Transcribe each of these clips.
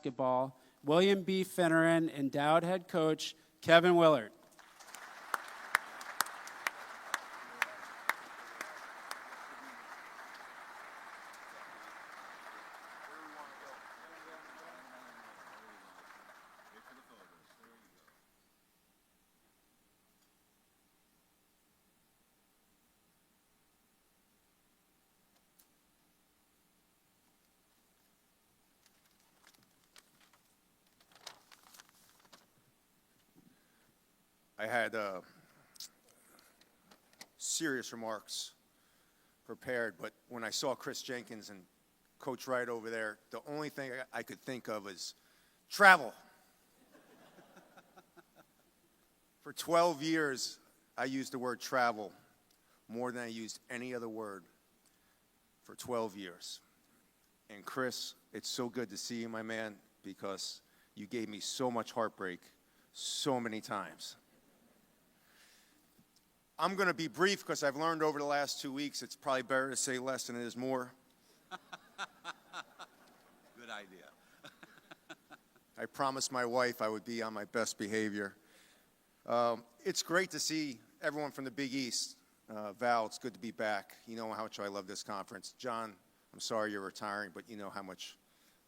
basketball, William B. Finneran endowed head coach Kevin Willard. I had serious remarks prepared, but when I saw Chris Jenkins and Coach Wright over there, the only thing I could think of is travel. For 12 years, I used the word travel more than I used any other word for 12 years. And Chris, it's so good to see you, my man, because you gave me so much heartbreak so many times. I'm going to be brief because I've learned over the last 2 weeks it's probably better to say less than it is more. Good idea. I promised my wife I would be on my best behavior. It's great to see everyone from the Big East. Val, it's good to be back. You know how much I love this conference. John, I'm sorry you're retiring, but you know how much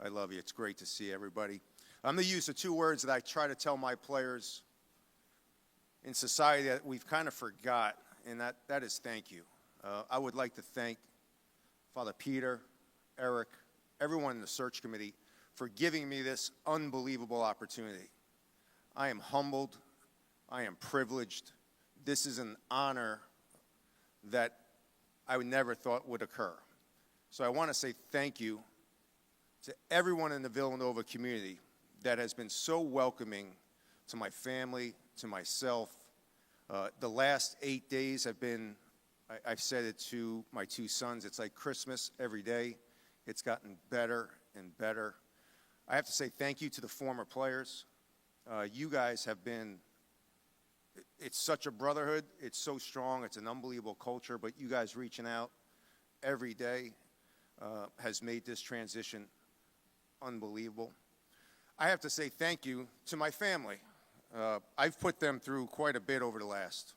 I love you. It's great to see everybody. I'm going to use the two words that I try to tell my players in society that we've kind of forgot, and that is thank you. I would like to thank Father Peter, Eric, everyone in the search committee for giving me this unbelievable opportunity. I am humbled. I am privileged. This is an honor that I would never thought would occur. So I want to say thank you to everyone in the Villanova community that has been so welcoming to my family, to myself. The last 8 days have been, I've said it to my two sons, it's like Christmas every day. It's gotten better and better. I have to say thank you to the former players. You guys have been, it's such a brotherhood. It's so strong. It's an unbelievable culture. But you guys reaching out every day has made this transition unbelievable. I have to say thank you to my family. I've put them through quite a bit over the last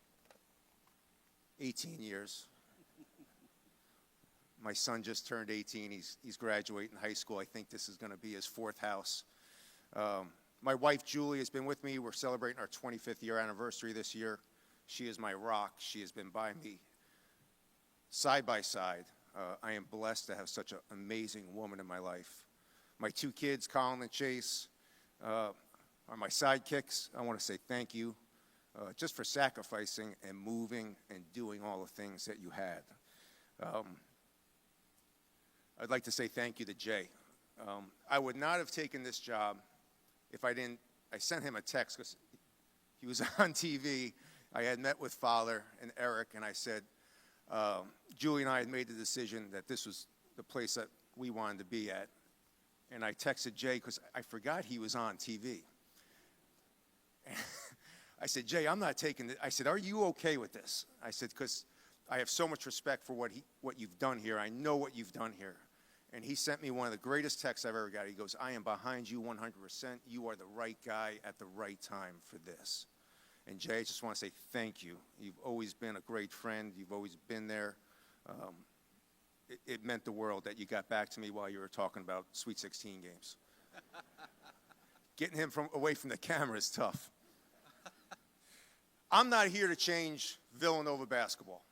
18 years. My son just turned 18. He's graduating high school. I think this is going to be his fourth house. My wife, Julie, has been with me. We're celebrating our 25th year anniversary this year. She is my rock. She has been by me side by side. I am blessed to have such an amazing woman in my life. My two kids, Colin and Chase, are my sidekicks. I want to say thank you just for sacrificing and moving and doing all the things that you had. I'd like to say thank you to Jay. I would not have taken this job if I sent him a text because he was on TV. I had met with Father and Eric, and I said, Julie and I had made the decision that this was the place that we wanted to be at. And I texted Jay because I forgot he was on TV. I said, Jay, I'm not taking it. I said, are you okay with this? I said, because I have so much respect for what you've done here. I know what you've done here. And he sent me one of the greatest texts I've ever got. He goes, I am behind you 100%. You are the right guy at the right time for this. And Jay, I just want to say thank you. You've always been a great friend. You've always been there. It meant the world that you got back to me while you were talking about Sweet 16 games. Getting him away from the camera is tough. I'm not here to change Villanova basketball.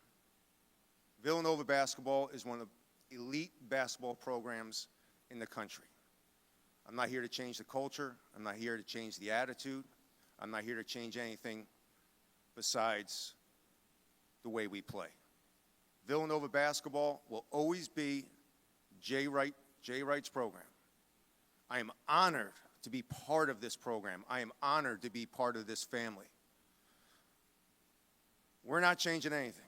Villanova basketball is one of the elite basketball programs in the country. I'm not here to change the culture. I'm not here to change the attitude. I'm not here to change anything besides the way we play. Villanova basketball will always be Jay Wright's program. I am honored to be part of this program. I am honored to be part of this family. We're not changing anything.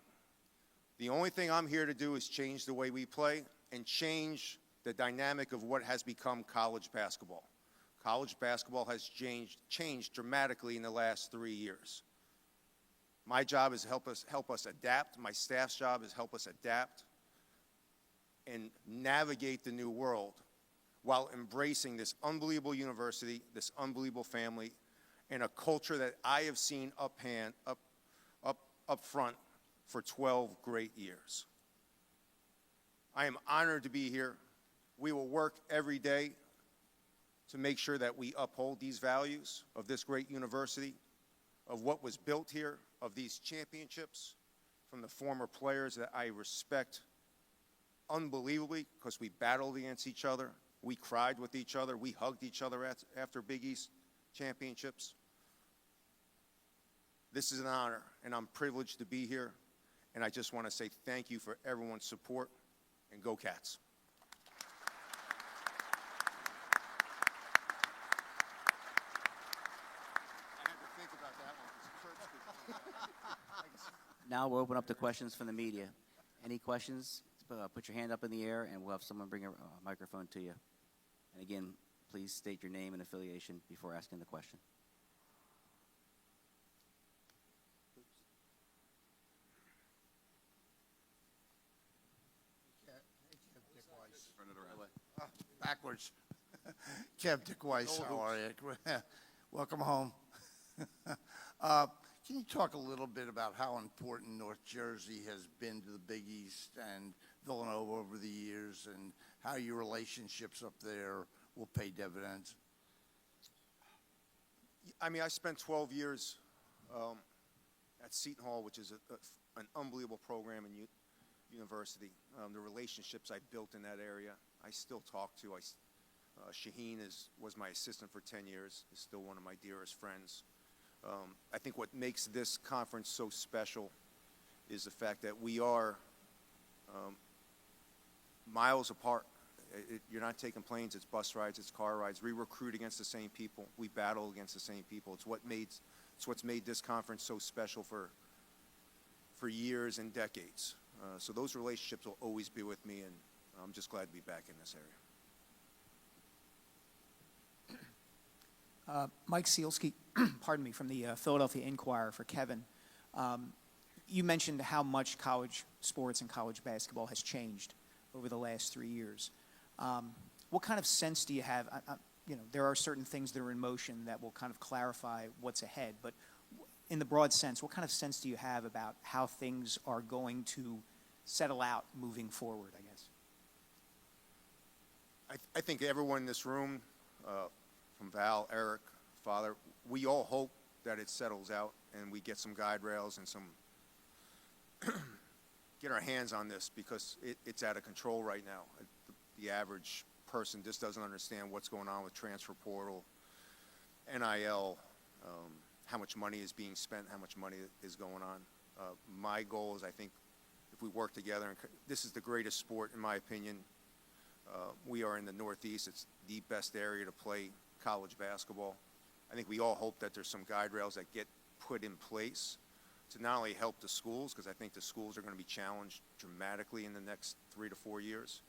The only thing I'm here to do is change the way we play and change the dynamic of what has become college basketball. College basketball has changed dramatically in the last 3 years. My job is help us adapt. My staff's job is help us adapt and navigate the new world while embracing this unbelievable university, this unbelievable family, and a culture that I have seen up front for 12 great years. I am honored to be here. We will work every day to make sure that we uphold these values of this great university, of what was built here, of these championships, from the former players that I respect unbelievably because we battled against each other. We cried with each other. We hugged each other after Big East championships. This is an honor, and I'm privileged to be here. And I just want to say thank you for everyone's support, and go Cats. I had to think about that one. Now we'll open up to questions from the media. Any questions? Put your hand up in the air, and we'll have someone bring a microphone to you. And again, please state your name and affiliation before asking the question. Backwards. Kev Dick Weiss, how are you? Welcome home. Can you talk a little bit about how important North Jersey has been to the Big East and Villanova over the years, and how your relationships up there will pay dividends? I mean, I spent 12 years at Seton Hall, which is an unbelievable program and university. The relationships I built in that area, I still talk to. Shaheen was my assistant for 10 years, is still one of my dearest friends. I think what makes this conference so special is the fact that we are miles apart. You're not taking planes, it's bus rides, it's car rides. We recruit against the same people. We battle against the same people. It's what's made this conference so special for years and decades. So those relationships will always be with me, and I'm just glad to be back in this area. Mike Sealski, pardon me, from the Philadelphia Inquirer for Kevin. You mentioned how much college sports and college basketball has changed over the last 3 years. What kind of sense do you have? There are certain things that are in motion that will kind of clarify what's ahead, but in the broad sense, what kind of sense do you have about how things are going to settle out moving forward, I guess? I think everyone in this room, from Val, Eric, Father, we all hope that it settles out and we get some guide rails and get our hands on this, because it's out of control right now. The average person just doesn't understand what's going on with transfer portal, NIL, how much money is being spent, how much money is going on. My goal is, I think, if we work together, and this is the greatest sport, in my opinion. We are in the Northeast. It's the best area to play college basketball. I think we all hope that there's some guide rails that get put in place to not only help the schools, because I think the schools are going to be challenged dramatically in the next 3 to 4 years,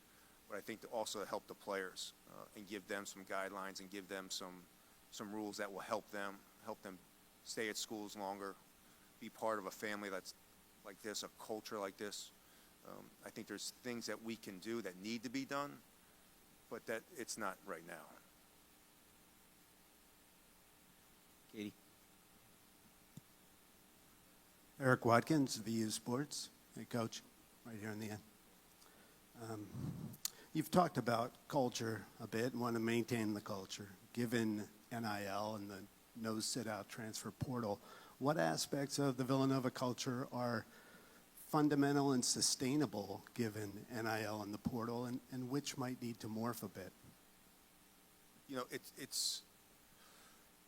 but I think to also help the players and give them some guidelines and give them some rules that will help them stay at schools longer, be part of a family that's like this, a culture like this. I think there's things that we can do that need to be done, but that it's not right now. Katie. Eric Watkins, VU Sports. Hey, Coach, right here in the end. You've talked about culture a bit and want to maintain the culture. Given NIL and the no sit-out transfer portal, what aspects of the Villanova culture are fundamental and sustainable given NIL and the portal, and which might need to morph a bit? It's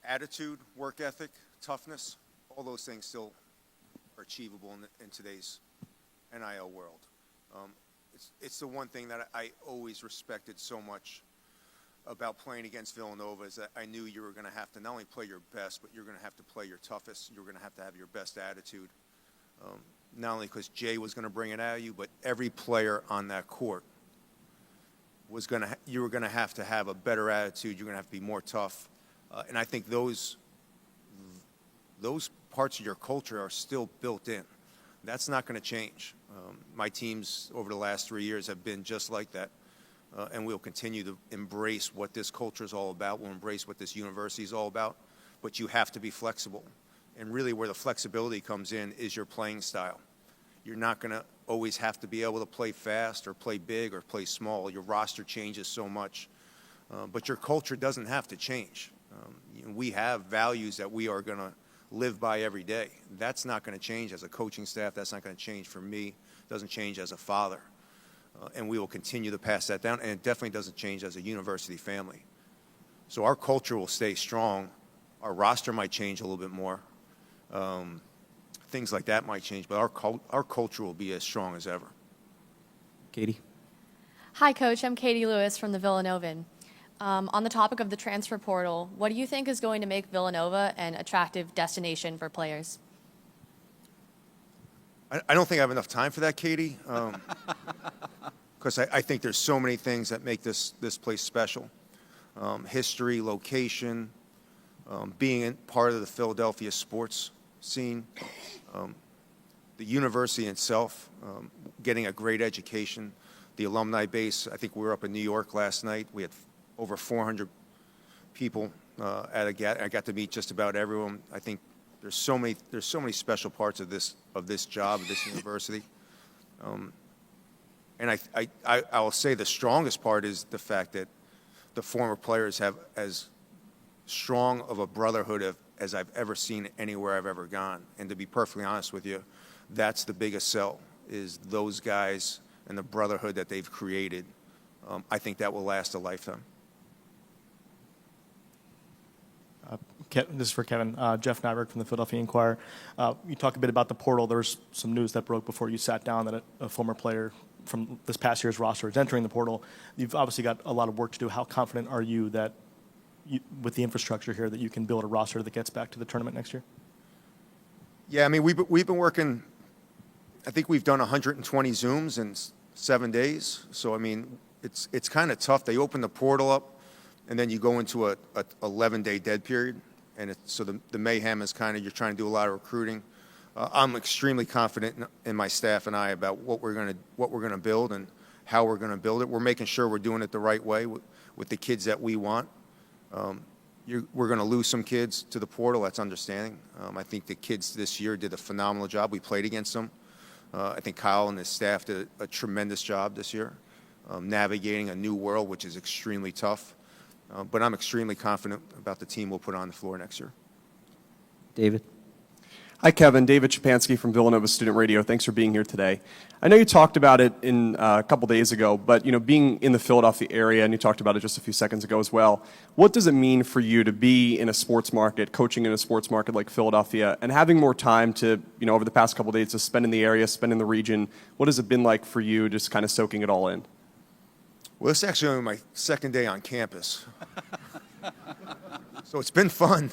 attitude, work ethic, toughness. All those things still are achievable in today's NIL world. It's the one thing that I always respected so much about playing against Villanova, is that I knew you were going to have to not only play your best, but you're going to have to play your toughest. You're going to have your best attitude. Not only because Jay was going to bring it out of you, but every player on that court you were going to have a better attitude. You're going to have to be more tough. And I think those parts of your culture are still built in. That's not going to change. My teams over the last 3 years have been just like that. and we'll continue to embrace what this culture is all about. We'll embrace what this university is all about, but you have to be flexible. And really where the flexibility comes in is your playing style. You're not going to always have to be able to play fast or play big or play small. Your roster changes so much, but your culture doesn't have to change. We have values that we are going to live by every day. That's not going to change as a coaching staff. That's not going to change for me. It doesn't change as a father. And we will continue to pass that down, and it definitely doesn't change as a university family. So our culture will stay strong. Our roster might change a little bit more. Things like that might change, but our culture will be as strong as ever. Katie? Hi, Coach. I'm Katie Lewis from the Villanovan. On the topic of the transfer portal, what do you think is going to make Villanova an attractive destination for players? I don't think I have enough time for that, Katie, because I think there's so many things that make this place special. History, location, being part of the Philadelphia sports scene, the university itself, getting a great education, the alumni base. I think we were up in New York last night. We had over 400 people I got to meet just about everyone. I think there's so many special parts of this job, of this university. And I will say the strongest part is the fact that the former players have as strong of a brotherhood as I've ever seen anywhere I've ever gone. And to be perfectly honest with you, that's the biggest sell, is those guys and the brotherhood that they've created. I think that will last a lifetime. This is for Kevin. Jeff Nyberg from the Philadelphia Inquirer. You talk a bit about the portal. There was some news that broke before you sat down that a former player from this past year's roster is entering the portal. You've obviously got a lot of work to do. How confident are you that, with the infrastructure here, that you can build a roster that gets back to the tournament next year? Yeah, I mean, we've been working. I think we've done 120 Zooms in 7 days. So I mean, it's kind of tough. They open the portal up, and then you go into a 11-day dead period. And so the mayhem is kind of, you're trying to do a lot of recruiting. I'm extremely confident in my staff and I about what we're going to build and how we're going to build it. We're making sure we're doing it the right way with the kids that we want. We're going to lose some kids to the portal. That's understanding. I think the kids this year did a phenomenal job. We played against them. I think Kyle and his staff did a tremendous job this year, navigating a new world, which is extremely tough. But I'm extremely confident about the team we'll put on the floor next year. David? Hi, Kevin. David Shapansky from Villanova Student Radio. Thanks for being here today. I know you talked about it a couple days ago, but being in the Philadelphia area, and you talked about it just a few seconds ago as well, what does it mean for you to be in a sports market, coaching in a sports market like Philadelphia, and having more time to, over the past couple days, to spend in the area, spend in the region? What has it been like for you, just kind of soaking it all in? Well, it's actually only my second day on campus, so it's been fun.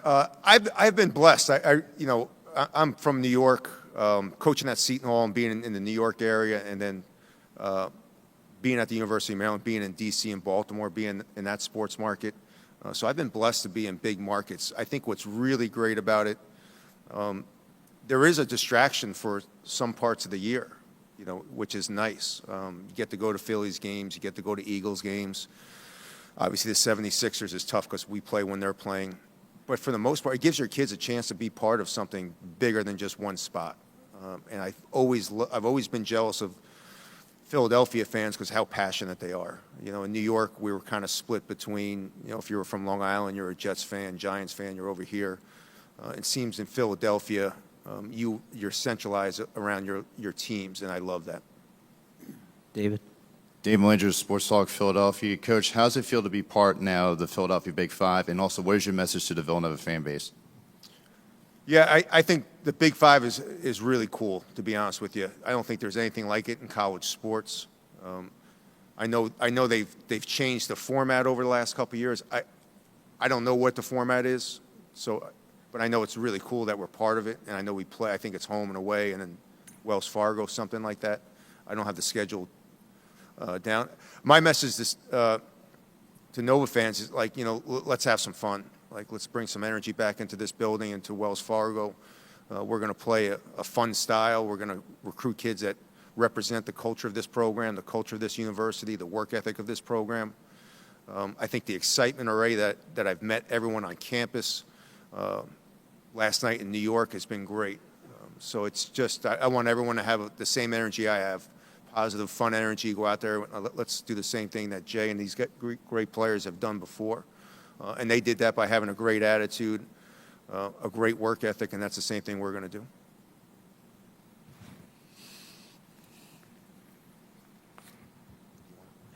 I've been blessed. I'm from New York, coaching at Seton Hall and being in the New York area, and then being at the University of Maryland, being in D.C. and Baltimore, being in that sports market. So I've been blessed to be in big markets. I think what's really great about it, there is a distraction for some parts of the year, which is nice. You get to go to Phillies games. You get to go to Eagles games. Obviously, the 76ers is tough because we play when they're playing. But for the most part, it gives your kids a chance to be part of something bigger than just one spot. And I've always been jealous of Philadelphia fans because how passionate they are. In New York, we were kind of split between, if you were from Long Island, you're a Jets fan, Giants fan, you're over here. It seems in Philadelphia, you're centralized around your teams, and I love that. David? Dave Malinger, Sports Talk Philadelphia. Coach, how does it feel to be part now of the Philadelphia Big Five? And also, what is your message to the Villanova fan base? Yeah, I think the Big Five is really cool, to be honest with you. I don't think there's anything like it in college sports. I know they've changed the format over the last couple of years. I don't know what the format is, but I know it's really cool that we're part of it, and I know we play. I think it's home and away, and then Wells Fargo, something like that. I don't have the schedule down. My message to Nova fans is let's have some fun. Let's bring some energy back into this building, into Wells Fargo. We're going to play a fun style. We're going to recruit kids that represent the culture of this program, the culture of this university, the work ethic of this program. I think the excitement already that I've met everyone on campus last night in New York has been great. So it's just, I want everyone to have the same energy I have, positive, fun energy, go out there. Let's do the same thing that Jay and these great players have done before. And they did that by having a great attitude, a great work ethic, and that's the same thing we're going to do.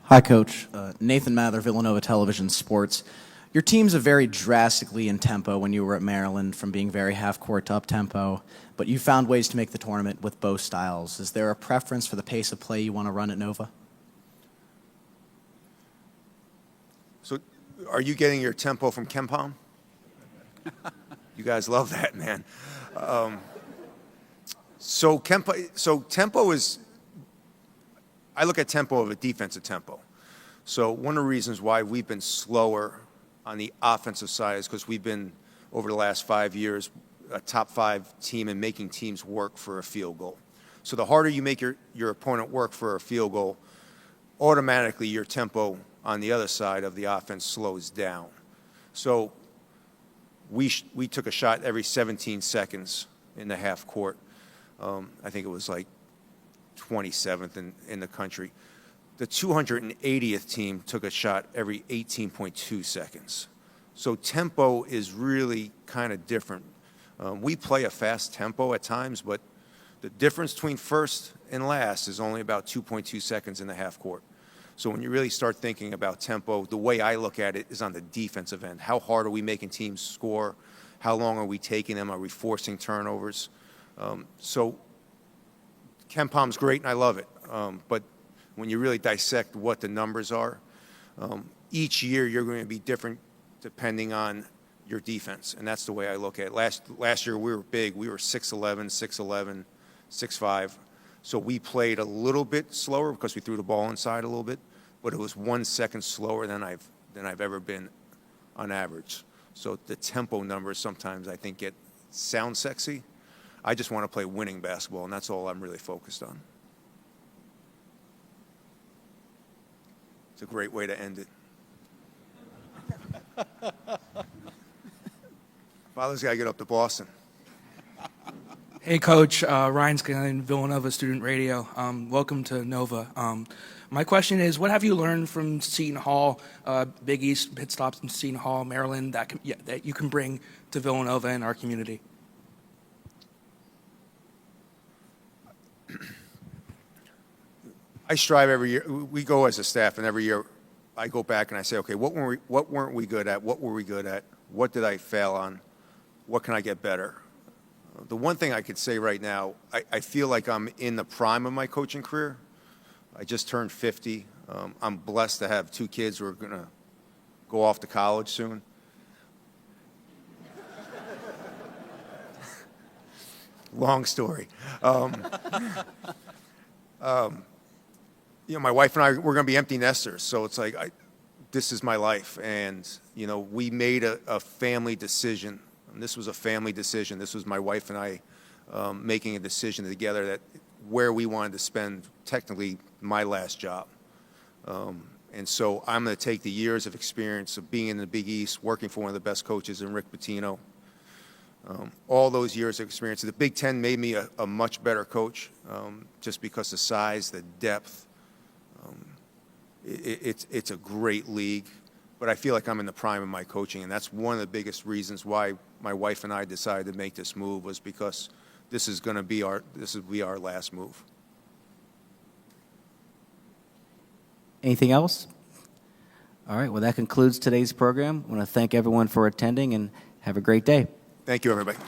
Hi, Coach. Nathan Mather, Villanova Television Sports. Your teams have varied drastically in tempo when you were at Maryland, from being very half-court to up-tempo, but you found ways to make the tournament with both styles. Is there a preference for the pace of play you want to run at Nova? So are you getting your tempo from KenPom? You guys love that, man. So tempo is, I look at tempo of a defensive tempo. So one of the reasons why we've been slower on the offensive side is because we've been, over the last 5 years, a top 5 team in making teams work for a field goal. So the harder you make your opponent work for a field goal, automatically your tempo on the other side of the offense slows down. So we took a shot every 17 seconds in the half court. I think it was like 27th in the country. The 280th team took a shot every 18.2 seconds. So tempo is really kind of different. We play a fast tempo at times, but the difference between first and last is only about 2.2 seconds in the half court. So when you really start thinking about tempo, the way I look at it is on the defensive end. How hard are we making teams score? How long are we taking them? Are we forcing turnovers? So KenPom's great, and I love it. But when you really dissect what the numbers are, each year you're going to be different depending on your defense, and that's the way I look at it. Last year we were big. We were 6'11", 6'11", 6'5". So we played a little bit slower because we threw the ball inside a little bit, but it was 1 second slower than I've ever been on average. So the tempo numbers sometimes I think sound sexy. I just want to play winning basketball, and that's all I'm really focused on. It's a great way to end it. Father's got to get up to Boston. Hey, Coach. Ryan Scanlon, Villanova Student Radio. Welcome to Nova. My question is, what have you learned from Seton Hall, Big East pit stops in Seton Hall, Maryland, that you can bring to Villanova and our community? I strive every year. We go as a staff, and every year I go back and I say, okay, what weren't we good at? What were we good at? What did I fail on? What can I get better? The one thing I could say right now, I feel like I'm in the prime of my coaching career. I just turned 50. I'm blessed to have 2 kids who are going to go off to college soon. Long story. You know, my wife and I, we're going to be empty nesters, so it's like, this is my life. And, you know, we made a family decision. And this was a family decision. This was my wife and I making a decision together that where we wanted to spend, technically, my last job. And so I'm going to take the years of experience of being in the Big East, working for one of the best coaches in Rick Pitino, all those years of experience. The Big Ten made me a much better coach just because the size, the depth. It's a great league, but I feel like I'm in the prime of my coaching, and that's one of the biggest reasons why my wife and I decided to make this move, was because this is going to be our last move. Anything else? All right, well, that concludes today's program. I want to thank everyone for attending, and have a great day. Thank you, everybody.